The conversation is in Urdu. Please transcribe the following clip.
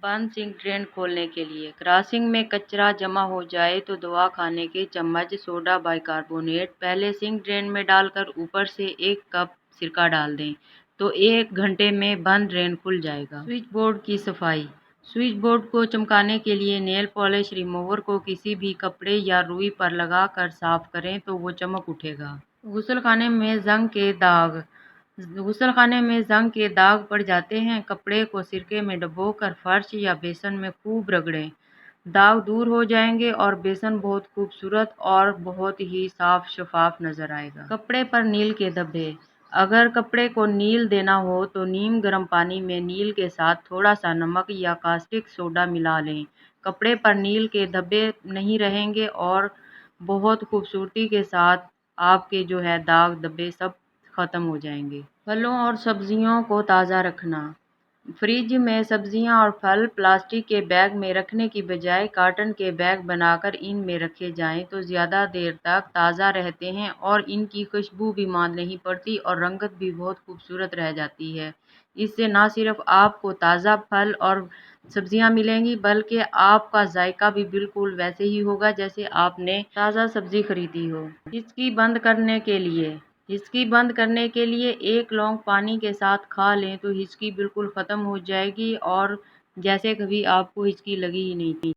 بند سنک ڈرین کھولنے کے لیے کراسنگ میں کچرا جمع ہو جائے تو دوا کھانے کے چمچ سوڈا بائی کاربونیٹ پہلے سنک ڈرین میں ڈال کر اوپر سے 1 کپ سرکہ ڈال دیں تو 1 گھنٹے میں بند ڈرین کھل جائے گا۔ سوئچ بورڈ کی صفائی۔ سوئچ بورڈ کو چمکانے کے لیے نیل پالش ریموور کو کسی بھی کپڑے یا روئی پر لگا کر صاف کریں تو وہ چمک اٹھے گا۔ غسل خانے میں زنگ کے داغ۔ غسل خانے میں زنگ کے داغ پڑ جاتے ہیں، کپڑے کو سرکے میں ڈبو کر فرش یا بیسن میں خوب رگڑیں، داغ دور ہو جائیں گے اور بیسن بہت خوبصورت اور بہت ہی صاف شفاف نظر آئے گا۔ کپڑے پر نیل کے دھبے۔ اگر کپڑے کو نیل دینا ہو تو نیم گرم پانی میں نیل کے ساتھ تھوڑا سا نمک یا کاسٹک سوڈا ملا لیں، کپڑے پر نیل کے دھبے نہیں رہیں گے اور بہت خوبصورتی کے ساتھ آپ کے داغ دھبے سب ختم ہو جائیں گے۔ پھلوں اور سبزیوں کو تازہ رکھنا۔ فریج میں سبزیاں اور پھل پلاسٹک کے بیگ میں رکھنے کی بجائے کاٹن کے بیگ بنا کر ان میں رکھے جائیں تو زیادہ دیر تک تازہ رہتے ہیں اور ان کی خوشبو بھی ماند نہیں پڑتی اور رنگت بھی بہت خوبصورت رہ جاتی ہے۔ اس سے نہ صرف آپ کو تازہ پھل اور سبزیاں ملیں گی بلکہ آپ کا ذائقہ بھی بالکل ویسے ہی ہوگا جیسے آپ نے تازہ سبزی خریدی ہو۔ ہچکی بند کرنے کے لیے۔ ہچکی بند کرنے کے لیے 1 لونگ پانی کے ساتھ کھا لیں تو ہچکی بالکل ختم ہو جائے گی اور جیسے کبھی آپ کو ہچکی لگی ہی نہیں تھی۔